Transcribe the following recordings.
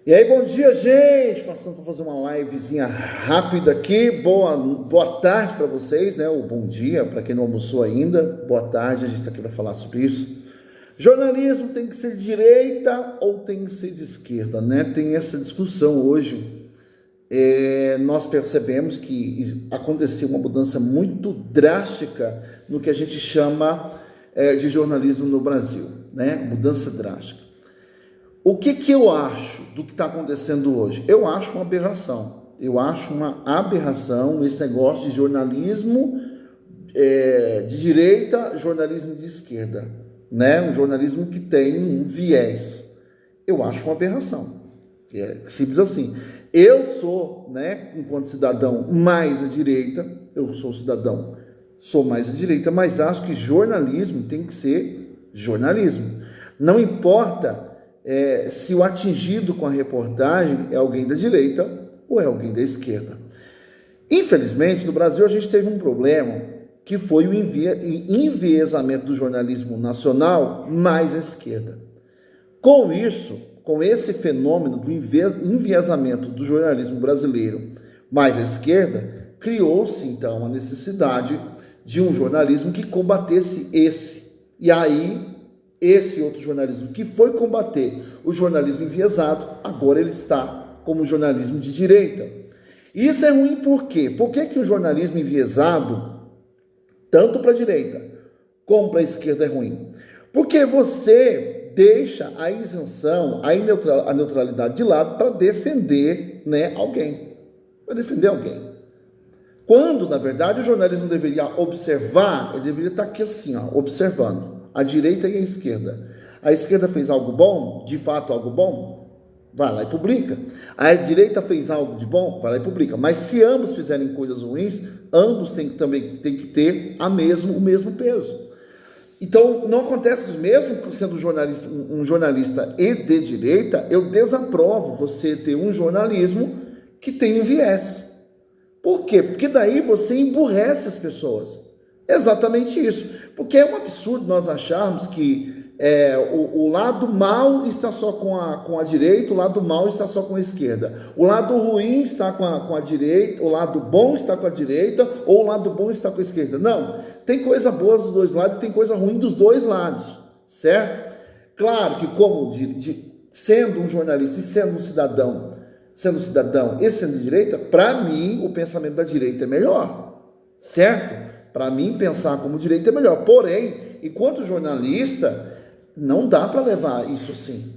E aí, bom dia, gente! Passando para fazer uma livezinha rápida aqui. Boa tarde para vocês, né? Ou bom dia para quem não almoçou ainda. Boa tarde, a gente está aqui para falar sobre isso. Jornalismo tem que ser de direita ou tem que ser de esquerda, né? Tem essa discussão hoje. Nós percebemos que aconteceu uma mudança muito drástica no que a gente chama de jornalismo no Brasil, né? Mudança drástica. O que eu acho do que está acontecendo hoje? Eu acho uma aberração. Eu acho uma aberração esse negócio de jornalismo de direita, jornalismo de esquerda, né? Um jornalismo que tem um viés. Eu acho uma aberração. É simples assim. Eu sou, né, enquanto cidadão mais à direita, eu sou cidadão, sou mais à direita, mas acho que jornalismo tem que ser jornalismo. Não importa se o atingido com a reportagem é alguém da direita ou é alguém da esquerda. Infelizmente, no Brasil a gente teve um problema que foi o enviesamento do jornalismo nacional mais à esquerda. Com isso, com esse fenômeno do enviesamento do jornalismo brasileiro mais à esquerda, criou-se então a necessidade de um jornalismo que combatesse esse. E aí, esse outro jornalismo que foi combater o jornalismo enviesado, agora ele está como jornalismo de direita. E isso é ruim por quê? Por que o jornalismo enviesado, tanto para a direita como para a esquerda, é ruim? Porque você deixa a isenção, a neutralidade de lado para defender, né, alguém. Para defender alguém. Quando, na verdade, o jornalismo deveria observar, ele deveria estar aqui assim, ó, observando a direita e a esquerda. A esquerda fez algo bom, de fato algo bom, vai lá e publica. A direita fez algo de bom, vai lá e publica. Mas se ambos fizerem coisas ruins, ambos têm que ter o mesmo peso. Então, não acontece, mesmo sendo um jornalista e de direita, eu desaprovo você ter um jornalismo que tem um viés. Por quê? Porque daí você emburrece as pessoas. Exatamente isso. Porque é um absurdo nós acharmos que o lado mal está só com a direita, o lado mal está só com a esquerda. O lado ruim está com a direita, o lado bom está com a direita, ou o lado bom está com a esquerda. Não, tem coisa boa dos dois lados e tem coisa ruim dos dois lados, certo? Claro que sendo um jornalista e sendo cidadão e sendo de direita, para mim o pensamento da direita é melhor, certo? Para mim pensar como direita é melhor. Porém, enquanto jornalista, não dá para levar isso assim.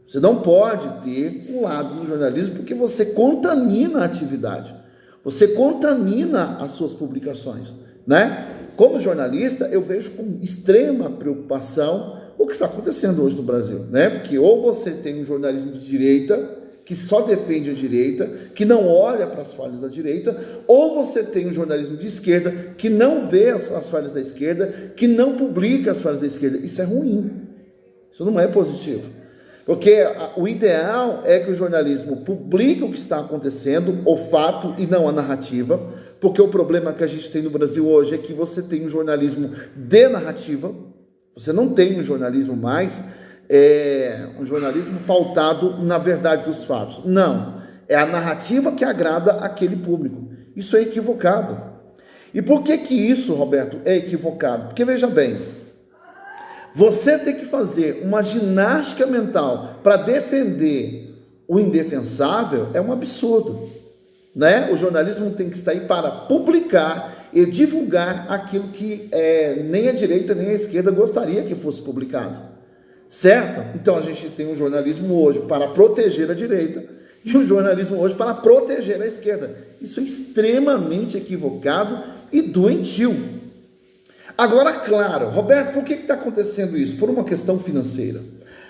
Você não pode ter um lado no jornalismo porque você contamina a atividade. Você contamina as suas publicações, né? Como jornalista, eu vejo com extrema preocupação o que está acontecendo hoje no Brasil, né? Porque ou você tem um jornalismo de direita que só defende a direita, que não olha para as falhas da direita, ou você tem um jornalismo de esquerda que não vê as falhas da esquerda, que não publica as falhas da esquerda. Isso é ruim. Isso não é positivo. Porque o ideal é que o jornalismo publique o que está acontecendo, o fato e não a narrativa, porque o problema que a gente tem no Brasil hoje é que você tem um jornalismo de narrativa, você não tem um jornalismo mais, um jornalismo pautado na verdade dos fatos. Não, é a narrativa que agrada aquele público. Isso é equivocado. E por que isso, Roberto, é equivocado? Porque, veja bem, você tem que fazer uma ginástica mental para defender o indefensável é um absurdo, né? O jornalismo tem que estar aí para publicar e divulgar aquilo que nem a direita nem a esquerda gostaria que fosse publicado, certo? Então a gente tem um jornalismo hoje para proteger a direita e um jornalismo hoje para proteger a esquerda. Isso é extremamente equivocado e doentio. Agora, claro, Roberto, por que está acontecendo isso? Por uma questão financeira.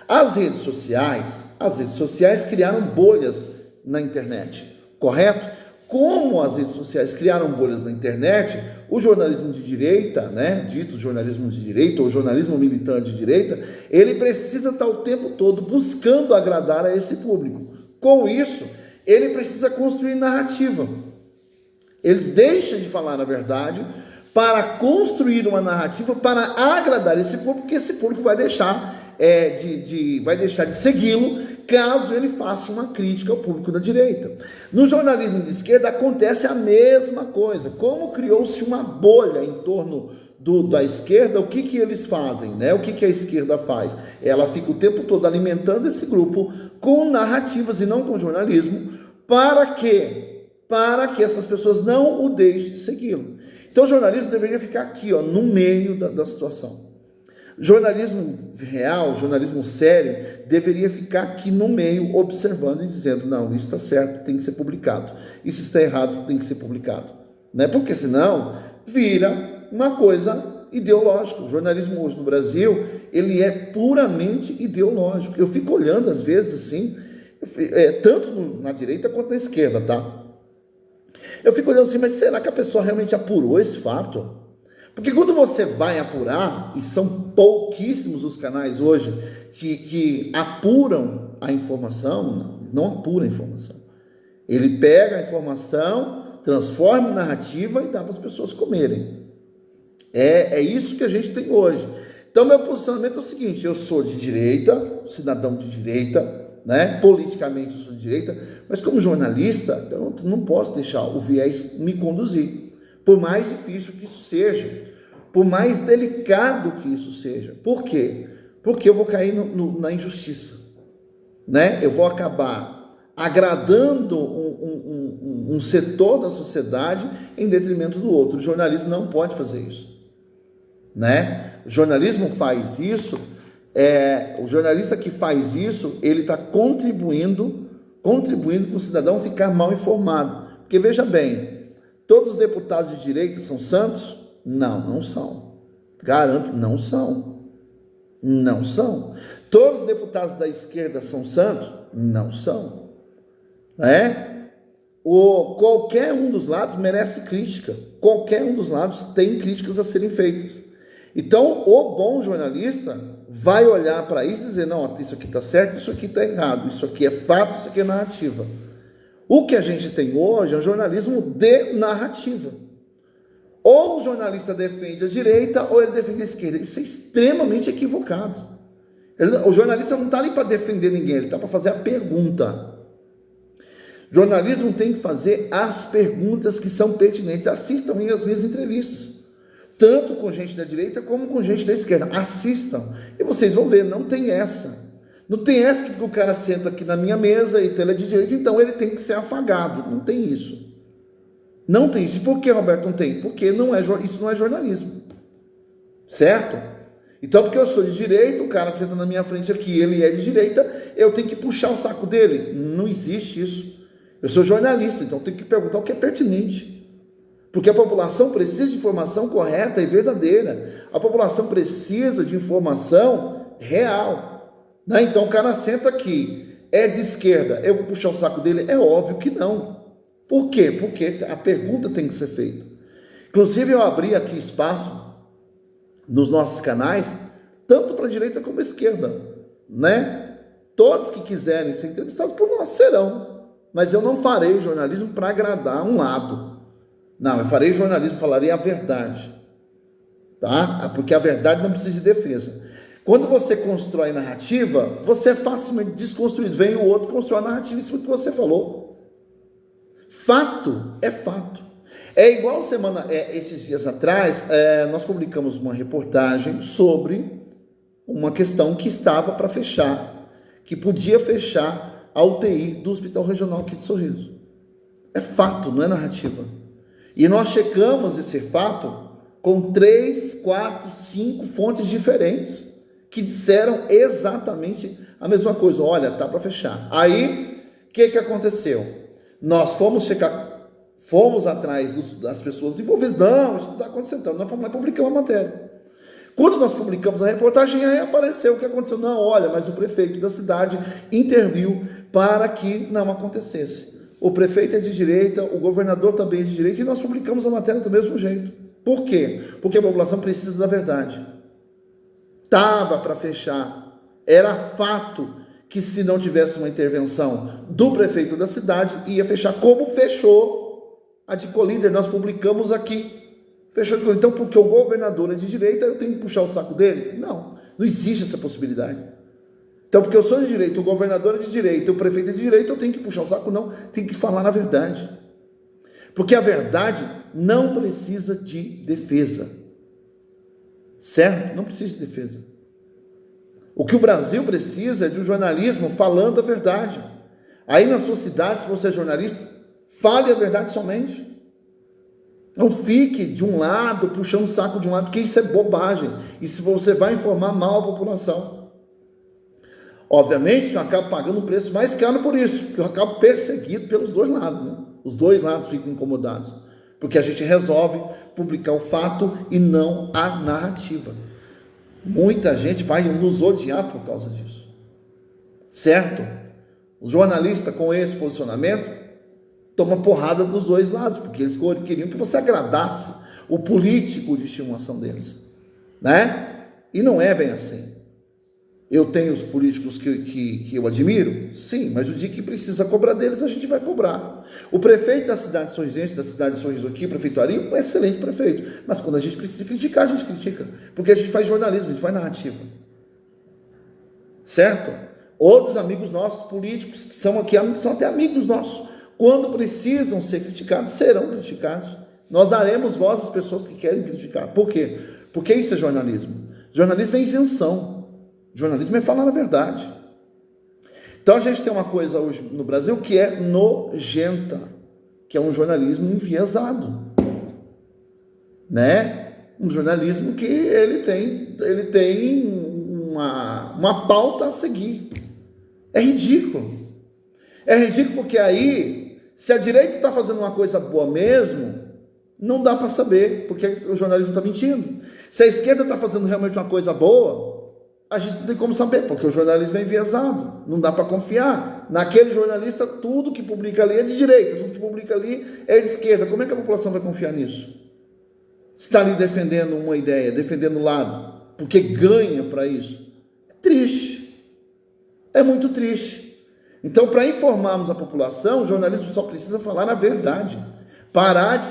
As redes sociais criaram bolhas na internet, correto? Como as redes sociais criaram bolhas na internet, o jornalismo de direita, né, dito jornalismo de direita ou jornalismo militante de direita, ele precisa estar o tempo todo buscando agradar a esse público. Com isso, ele precisa construir narrativa. Ele deixa de falar a verdade para construir uma narrativa para agradar esse público, porque esse público vai deixar de segui-lo caso ele faça uma crítica ao público da direita. No jornalismo de esquerda acontece a mesma coisa. Como criou-se uma bolha em torno da esquerda, o que eles fazem, né? O que a esquerda faz? Ela fica o tempo todo alimentando esse grupo com narrativas e não com jornalismo. Para quê? Para que essas pessoas não o deixem de segui-lo. Então o jornalismo deveria ficar aqui, ó, no meio da situação. Jornalismo real, jornalismo sério, deveria ficar aqui no meio, observando e dizendo, não, isso está certo, tem que ser publicado. Isso está errado, tem que ser publicado. Né? Porque senão vira uma coisa ideológica. O jornalismo hoje no Brasil, ele é puramente ideológico. Eu fico olhando às vezes assim, tanto na direita quanto na esquerda, tá? Eu fico olhando assim, mas será que a pessoa realmente apurou esse fato? Porque quando você vai apurar, e são pouquíssimos os canais hoje que apuram a informação, não apura a informação. Ele pega a informação, transforma em narrativa e dá para as pessoas comerem. É isso que a gente tem hoje. Então, meu posicionamento é o seguinte, eu sou de direita, cidadão de direita, né? Politicamente eu sou de direita, mas como jornalista, eu não posso deixar o viés me conduzir. Por mais difícil que isso seja, por mais delicado que isso seja. Por quê? Porque eu vou cair na injustiça, né? Eu vou acabar agradando um setor da sociedade em detrimento do outro. O jornalismo não pode fazer isso, né? O jornalismo faz isso, o jornalista que faz isso, ele está contribuindo para o cidadão ficar mal informado. Porque veja bem, todos os deputados de direita são santos? Não são. Garanto, não são. Não são. Todos os deputados da esquerda são santos? Não são. Qualquer um dos lados merece crítica. Qualquer um dos lados tem críticas a serem feitas. Então, o bom jornalista vai olhar para isso e dizer, não, isso aqui está certo, isso aqui está errado, isso aqui é fato, isso aqui é narrativa. O que a gente tem hoje é um jornalismo de narrativa. Ou o jornalista defende a direita ou ele defende a esquerda. Isso é extremamente equivocado. O jornalista não está ali para defender ninguém, ele está para fazer a pergunta. O jornalismo tem que fazer as perguntas que são pertinentes. Assistam aí as minhas entrevistas, tanto com gente da direita como com gente da esquerda. Assistam e vocês vão ver, não tem essa. Não tem essa que o cara senta aqui na minha mesa e ele é de direita, então ele tem que ser afagado. Não tem isso. Não tem isso. E por que, Roberto, não tem? Porque isso não é jornalismo. Certo? Então, porque eu sou de direita, o cara senta na minha frente aqui, ele é de direita, eu tenho que puxar o saco dele. Não existe isso. Eu sou jornalista, então eu tenho que perguntar o que é pertinente. Porque a população precisa de informação correta e verdadeira. A população precisa de informação real. Né? Então o cara senta aqui, é de esquerda, eu vou puxar o saco dele? É óbvio que não. Por quê? Porque a pergunta tem que ser feita. Inclusive eu abri aqui espaço nos nossos canais, tanto para a direita como a esquerda, né? Todos que quiserem ser entrevistados por nós serão, mas eu não farei jornalismo para agradar um lado. Não, eu farei jornalismo, falarei a verdade, tá? Porque a verdade não precisa de defesa. Quando você constrói narrativa, você é facilmente desconstruído. Vem o outro, constrói a narrativa em cima do que você falou. Fato é fato. É igual esses dias atrás, nós publicamos uma reportagem sobre uma questão que estava para fechar, que podia fechar a UTI do Hospital Regional aqui de Sorriso. É fato, não é narrativa. E nós checamos esse fato com 3, 4, 5 fontes diferentes que disseram exatamente a mesma coisa. Olha, tá para fechar. Aí, o que aconteceu? Nós fomos checar, fomos atrás das pessoas envolvidas. Não, isso não está acontecendo. Então, nós fomos lá e publicamos a matéria. Quando nós publicamos a reportagem, aí apareceu o que aconteceu. Não, olha, mas o prefeito da cidade interviu para que não acontecesse. O prefeito é de direita, o governador também é de direita, e nós publicamos a matéria do mesmo jeito. Por quê? Porque a população precisa da verdade. Estava para fechar. Era fato que se não tivesse uma intervenção do prefeito da cidade, ia fechar, como fechou a de Colíder. Nós publicamos aqui. Fechou de Colíder. Então, porque o governador é de direita, eu tenho que puxar o saco dele? Não existe essa possibilidade. Então, Então, porque eu sou de direita, o governador é de direita, o prefeito é de direita, eu tenho que puxar o saco? Não, tem que falar a verdade. Porque a verdade não precisa de defesa. Certo? Não precisa de defesa. O que o Brasil precisa é de um jornalismo falando a verdade. Aí na sua cidade, se você é jornalista, fale a verdade somente. Não fique de um lado, puxando o saco de um lado, porque isso é bobagem. E se você vai informar mal a população. Obviamente, eu acabo pagando um preço mais caro por isso, porque eu acabo perseguido pelos dois lados, né? Os dois lados ficam incomodados, porque a gente resolve publicar o fato e não a narrativa. Muita gente vai nos odiar por causa disso, certo? O jornalista com esse posicionamento toma porrada dos dois lados, porque eles queriam que você agradasse o político de estimação deles, né? E não é bem assim. Eu tenho os políticos que eu admiro? Sim, mas o dia que precisa cobrar deles, a gente vai cobrar. O prefeito da cidade de Sorrisense, da cidade de Sorriso aqui, prefeito Ari, é um excelente prefeito. Mas quando a gente precisa criticar, a gente critica. Porque a gente faz jornalismo, a gente faz narrativa. Certo? Outros amigos nossos, políticos, que são aqui, são até amigos nossos. Quando precisam ser criticados, serão criticados. Nós daremos voz às pessoas que querem criticar. Por quê? Porque isso é jornalismo. Jornalismo é isenção. Jornalismo é falar a verdade. Então a gente tem uma coisa hoje no Brasil que é nojenta, que é um jornalismo enviesado, né? Um jornalismo que ele tem uma pauta a seguir. É ridículo. É ridículo porque aí, se a direita está fazendo uma coisa boa mesmo, não dá para saber, porque o jornalismo está mentindo. Se a esquerda está fazendo realmente uma coisa boa, a gente não tem como saber, porque o jornalismo é enviesado, não dá para confiar. Naquele jornalista, tudo que publica ali é de direita, tudo que publica ali é de esquerda. Como é que a população vai confiar nisso? Está ali defendendo uma ideia, defendendo um lado, porque ganha para isso. É triste, é muito triste. Então, para informarmos a população, o jornalismo só precisa falar a verdade. Parar de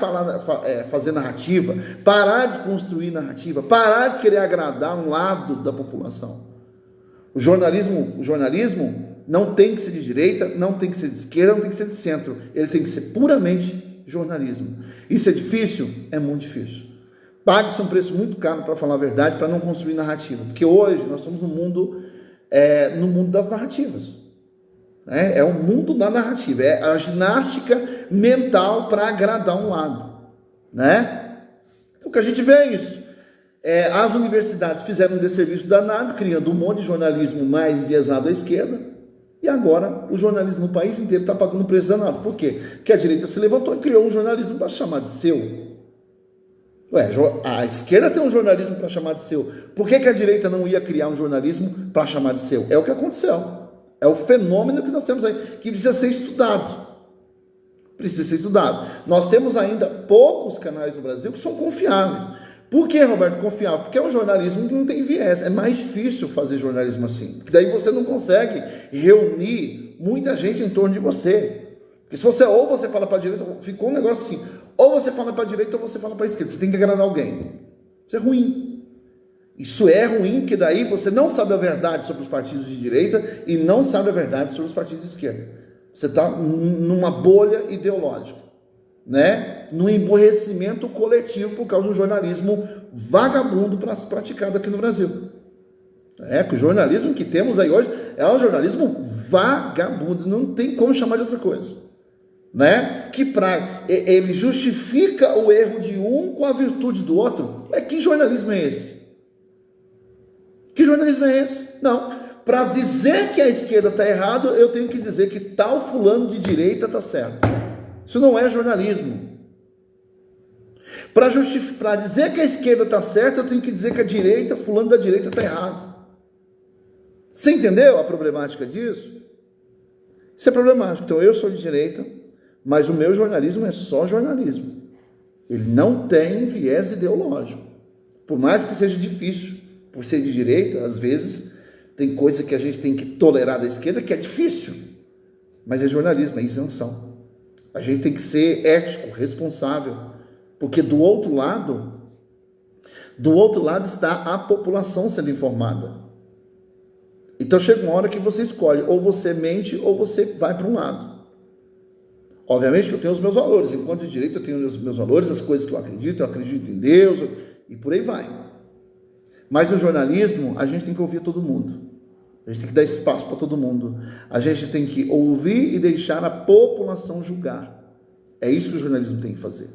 fazer narrativa, parar de construir narrativa, parar de querer agradar um lado da população. O jornalismo não tem que ser de direita, não tem que ser de esquerda, não tem que ser de centro. Ele tem que ser puramente jornalismo. Isso é difícil? É muito difícil. Pague-se um preço muito caro para falar a verdade, para não construir narrativa. Porque hoje nós estamos no mundo das narrativas. É o mundo da narrativa, é a ginástica mental para agradar um lado, né? Então, o que a gente vê é isso. As universidades fizeram um desserviço danado, criando um monte de jornalismo mais enviesado à esquerda, e agora o jornalismo no país inteiro está pagando um preço danado. Por quê? Porque a direita se levantou e criou um jornalismo para chamar de seu. A esquerda tem um jornalismo para chamar de seu. Por que a direita não ia criar um jornalismo para chamar de seu? É o que aconteceu. É o fenômeno que nós temos aí, que precisa ser estudado. Precisa ser estudado. Nós temos ainda poucos canais no Brasil que são confiáveis. Por que, Roberto, confiável? Porque é um jornalismo que não tem viés. É mais difícil fazer jornalismo assim. Porque daí você não consegue reunir muita gente em torno de você. Porque se você ou você fala para a direita, ficou um negócio assim, ou você fala para a direita ou você fala para a esquerda. Você tem que agradar alguém. Isso é ruim. Isso é ruim, porque daí você não sabe a verdade sobre os partidos de direita e não sabe a verdade sobre os partidos de esquerda. Você está numa bolha ideológica, né? Num emborrecimento coletivo por causa do jornalismo vagabundo praticado aqui no Brasil. Que o jornalismo que temos aí hoje é um jornalismo vagabundo, não tem como chamar de outra coisa, né? Que ele justifica o erro de um com a virtude do outro. Que jornalismo é esse? Que jornalismo é esse? Não. Para dizer que a esquerda está errado, eu tenho que dizer que tal fulano de direita está certo. Isso não é jornalismo. Para dizer que a esquerda está certa, eu tenho que dizer que a direita, fulano da direita está errado. Você entendeu a problemática disso? Isso é problemático. Então eu sou de direita, mas o meu jornalismo é só jornalismo. Ele não tem viés ideológico. Por mais que seja difícil, por ser de direita, às vezes, tem coisa que a gente tem que tolerar da esquerda que é difícil. Mas é jornalismo, é isenção. A gente tem que ser ético, responsável. Porque do outro lado está a população sendo informada. Então chega uma hora que você escolhe, ou você mente ou você vai para um lado. Obviamente que eu tenho os meus valores, enquanto de direito eu tenho os meus valores, as coisas que eu acredito em Deus, e por aí vai. Mas no jornalismo, a gente tem que ouvir todo mundo. A gente tem que dar espaço para todo mundo. A gente tem que ouvir e deixar a população julgar. É isso que o jornalismo tem que fazer.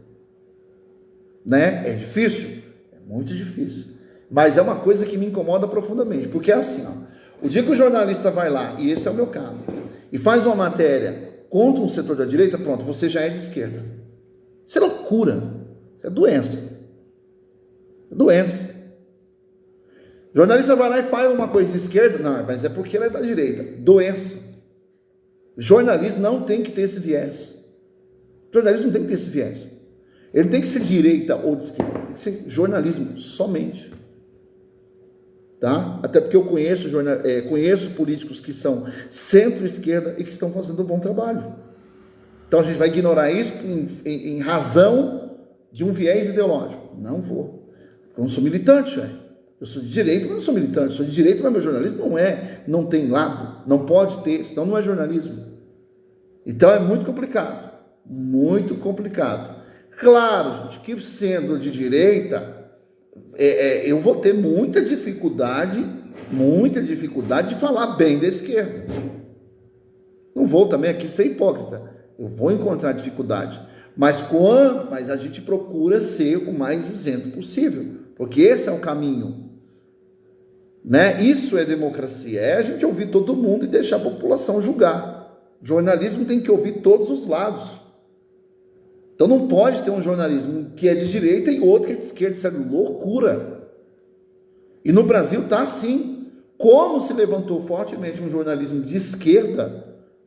Né? É difícil? É muito difícil. Mas é uma coisa que me incomoda profundamente. Porque é assim, ó, o dia que o jornalista vai lá, e esse é o meu caso, e faz uma matéria contra um setor da direita, pronto, você já é de esquerda. Isso é loucura. Isso é doença. É doença. O jornalista vai lá e faz uma coisa de esquerda, não, mas é porque ela é da direita. Doença. Jornalismo não tem que ter esse viés. Jornalismo não tem que ter esse viés. Ele tem que ser de direita ou de esquerda. Tem que ser jornalismo somente. Tá? Até porque eu conheço políticos que são centro-esquerda e que estão fazendo um bom trabalho. Então a gente vai ignorar isso em razão de um viés ideológico. Não vou. Eu não sou militante, velho. Eu sou de direita, mas não sou militante. Eu sou de direita, mas meu jornalismo não tem lado. Não pode ter, senão não é jornalismo. Então é muito complicado. Muito complicado. Claro, gente, que sendo de direita, eu vou ter muita dificuldade de falar bem da esquerda. Não vou também aqui ser hipócrita. Eu vou encontrar dificuldade. Mas a gente procura ser o mais isento possível. Porque esse é o caminho. Né? Isso é democracia. É a gente ouvir todo mundo e deixar a população julgar. O jornalismo tem que ouvir todos os lados. Então não pode ter um jornalismo que é de direita e outro que é de esquerda. Isso é loucura. E no Brasil está assim. Como se levantou fortemente um jornalismo de esquerda,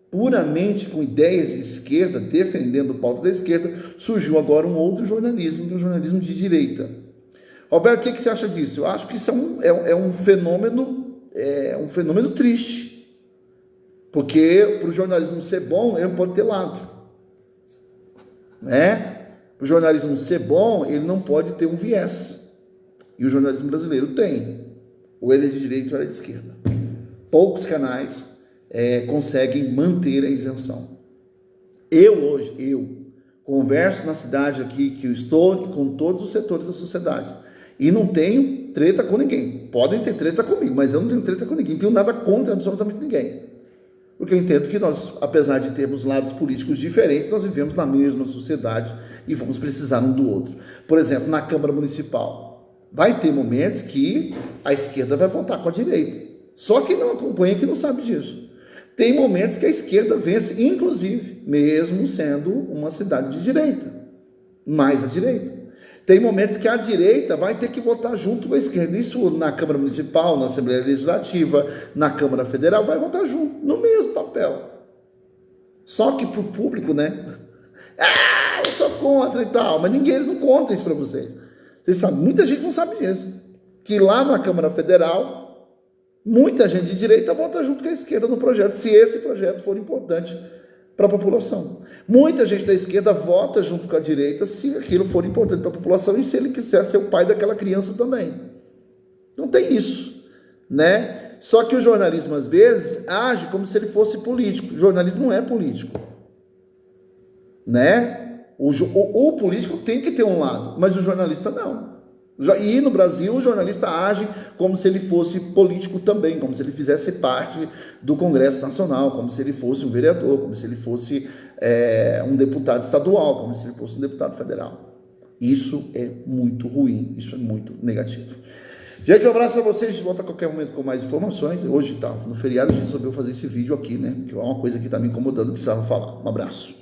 puramente com ideias de esquerda, defendendo pauta da esquerda, surgiu agora um outro jornalismo, um jornalismo de direita. Roberto, o que você acha disso? Eu acho que isso é um fenômeno triste. Porque para o jornalismo ser bom, ele pode ter lado. Né? Para o jornalismo ser bom, ele não pode ter um viés. E o jornalismo brasileiro tem. Ou ele é de direita ou ele é de esquerda. Poucos canais conseguem manter a isenção. Eu converso na cidade aqui que eu estou com todos os setores da sociedade. E não tenho treta com ninguém. Podem ter treta comigo, mas eu não tenho treta com ninguém. Não tenho nada contra absolutamente ninguém. Porque eu entendo que nós, apesar de termos lados políticos diferentes, nós vivemos na mesma sociedade e vamos precisar um do outro. Por exemplo, na Câmara Municipal, vai ter momentos que a esquerda vai votar com a direita. Só quem não acompanha que não sabe disso. Tem momentos que a esquerda vence, inclusive, mesmo sendo uma cidade de direita. Mais à direita. Tem momentos que a direita vai ter que votar junto com a esquerda. Isso na Câmara Municipal, na Assembleia Legislativa, na Câmara Federal, vai votar junto, no mesmo papel. Só que para o público, né? Eu sou contra e tal. Mas eles não contam isso para vocês. Vocês sabem, muita gente não sabe disso. Que lá na Câmara Federal, muita gente de direita vota junto com a esquerda no projeto, se esse projeto for importante para a população. Muita gente da esquerda vota junto com a direita se aquilo for importante para a população e se ele quiser ser o pai daquela criança também. Não tem isso, né? Só que o jornalismo, às vezes, age como se ele fosse político. O jornalismo não é político, né? O político tem que ter um lado, mas o jornalista não. E no Brasil o jornalista age como se ele fosse político também, como se ele fizesse parte do Congresso Nacional, como se ele fosse um vereador, como se ele fosse um deputado estadual, como se ele fosse um deputado federal. Isso é muito ruim, isso é muito negativo. Gente, um abraço para vocês, a gente volta a qualquer momento com mais informações. Hoje, no feriado, a gente resolveu fazer esse vídeo aqui, né? Que é uma coisa que está me incomodando, precisava falar. Um abraço.